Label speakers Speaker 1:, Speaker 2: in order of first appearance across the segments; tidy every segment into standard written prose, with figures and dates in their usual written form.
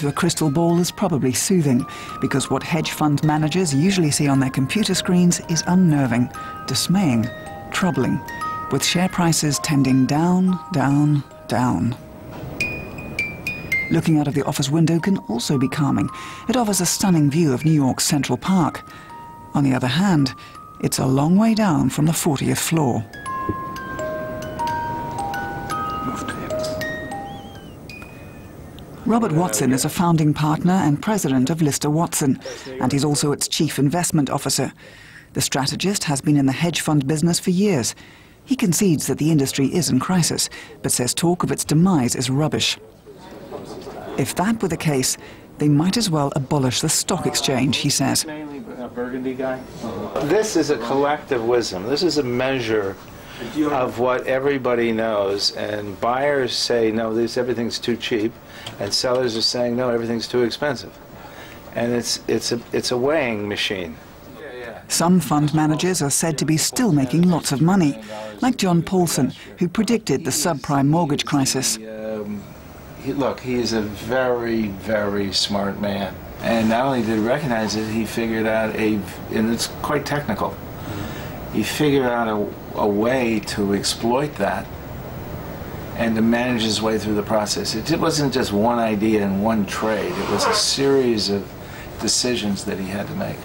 Speaker 1: into a crystal ball is probably soothing, because what hedge fund managers usually see on their computer screens is unnerving, dismaying, troubling, with share prices tending down, down, down. Looking out of the office window can also be calming. It offers a stunning view of New York's Central Park. On the other hand, it's a long way down from the 40th floor. Robert Watson is a founding partner and president of Lister Watson, and he's also its chief investment officer. The strategist has been in the hedge fund business for years. He concedes that the industry is in crisis, but says talk of its demise is rubbish. If that were the case, they might as well abolish the stock exchange, he says.
Speaker 2: Burgundy guy. This is a collective wisdom. This is a measure of what everybody knows, and buyers say no, everything's too cheap, and sellers are saying no, everything's too expensive, and it's a weighing machine.
Speaker 1: Some fund managers are said to be still making lots of money, like John Paulson, who predicted the subprime mortgage crisis.
Speaker 2: Look, he is a very, very smart man. And not only did he recognize it, he figured out and it's quite technical, he figured out a way to exploit that and to manage his way through the process. It wasn't just one idea and one trade. It was a series of decisions that he had to make.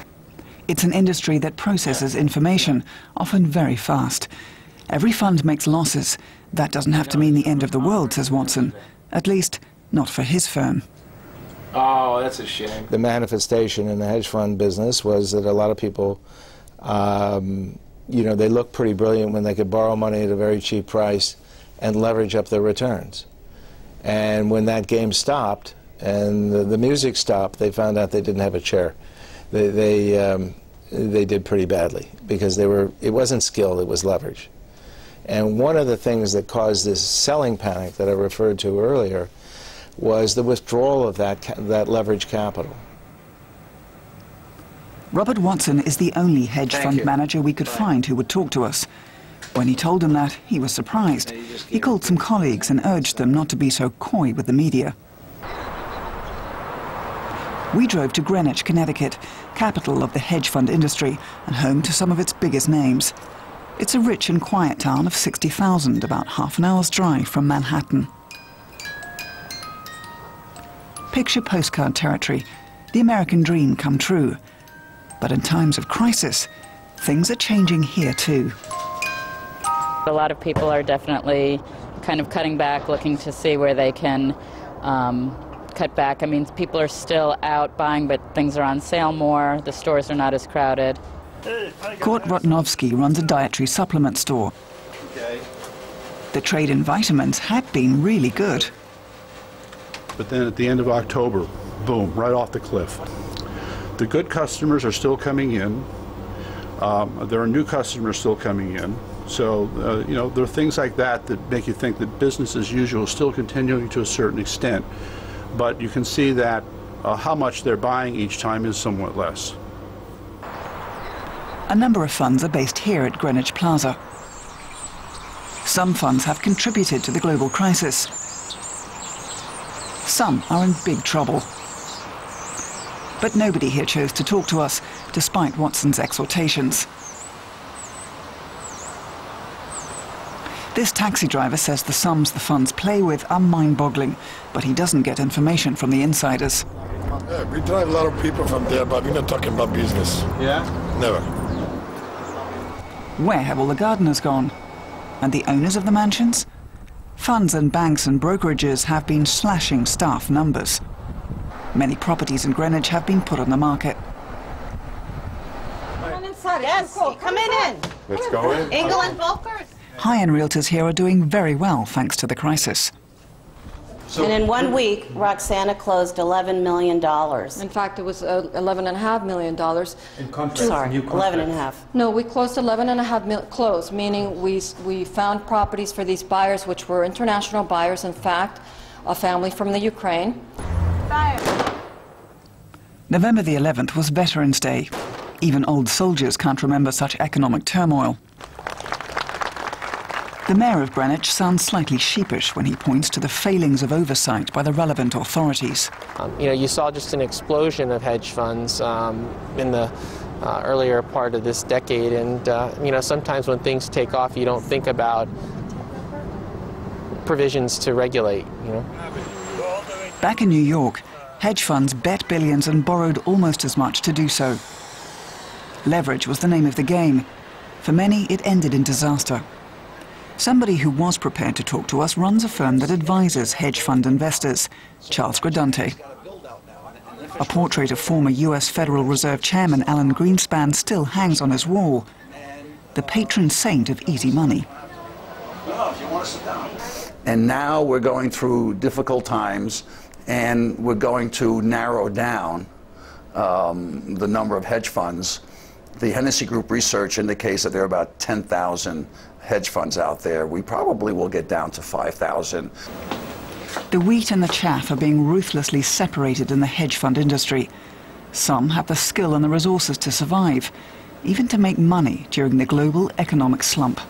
Speaker 1: It's an industry that processes information, often very fast. Every fund makes losses. That doesn't have to mean the end of the world, says Watson. At least, not for his firm.
Speaker 2: Oh, that's a shame. The manifestation in the hedge fund business was that a lot of people, you know, they looked pretty brilliant when they could borrow money at a very cheap price and leverage up their returns. And when that game stopped and the music stopped, they found out they didn't have a chair. They did pretty badly because it wasn't skill, it was leverage. And one of the things that caused this selling panic that I referred to earlier was the withdrawal of that leverage capital.
Speaker 1: Robert Watson is the only hedge fund manager we could find who would talk to us. When he told him that, he was surprised. He called some colleagues and urged them not to be so coy with the media. We drove to Greenwich, Connecticut, capital of the hedge fund industry and home to some of its biggest names. It's a rich and quiet town of 60,000, about half an hour's drive from Manhattan. Picture postcard territory, the American dream come true. But in times of crisis, things are changing here too.
Speaker 3: A lot of people are definitely kind of cutting back, looking to see where they can cut back. I mean, people are still out buying, but things are on sale more. The stores are not as crowded.
Speaker 1: Kurt Rotnovsky runs a dietary supplement store. The trade in vitamins had been really good.
Speaker 4: But then at the end of October, boom, right off the cliff. The good customers are still coming in. There are new customers still coming in. So, you know, there are things like that that make you think that business as usual is still continuing to a certain extent. But you can see that how much they're buying each time is somewhat less.
Speaker 1: A number of funds are based here at Greenwich Plaza. Some funds have contributed to the global crisis. Some are in big trouble. But nobody here chose to talk to us, despite Watson's exhortations. This taxi driver says the sums the funds play with are mind-boggling, but he doesn't get information from the insiders.
Speaker 5: Yeah, we drive a lot of people from there, but we're not talking about business.
Speaker 2: Yeah?
Speaker 5: Never.
Speaker 1: Where have all the gardeners gone? And the owners of the mansions? Funds and banks and brokerages have been slashing staff numbers. Many properties in Greenwich have been put on the market.
Speaker 6: Come on inside. Yes, come in.
Speaker 5: Let's go in.
Speaker 6: Engel and Volkers.
Speaker 1: High-end realtors here are doing very well thanks to the crisis.
Speaker 6: And in 1 week, Roxana closed $11 million.
Speaker 7: In fact, it was $11.5 million.
Speaker 2: In contracts,
Speaker 6: Sorry,
Speaker 2: new contracts.
Speaker 6: 11.5.
Speaker 7: No, we closed 11.5 million, closed, meaning we found properties for these buyers, which were international buyers, in fact, a family from the Ukraine.
Speaker 1: November the 11th was Veterans Day. Even old soldiers can't remember such economic turmoil. The mayor of Greenwich sounds slightly sheepish when he points to the failings of oversight by the relevant authorities.
Speaker 8: You saw just an explosion of hedge funds in the earlier part of this decade, and sometimes when things take off, you don't think about provisions to regulate.
Speaker 1: Back in New York, hedge funds bet billions and borrowed almost as much to do so. Leverage was the name of the game. For many, it ended in disaster. Somebody who was prepared to talk to us runs a firm that advises hedge fund investors, Charles Gradante. A portrait of former US Federal Reserve Chairman Alan Greenspan still hangs on his wall, the patron saint of easy money.
Speaker 9: And now we're going through difficult times, and we're going to narrow down the number of hedge funds. The Hennessy Group research indicates that there are about 10,000 hedge funds out there. We probably will get down to 5,000.
Speaker 1: The wheat and the chaff are being ruthlessly separated in the hedge fund industry. Some have the skill and the resources to survive, even to make money during the global economic slump.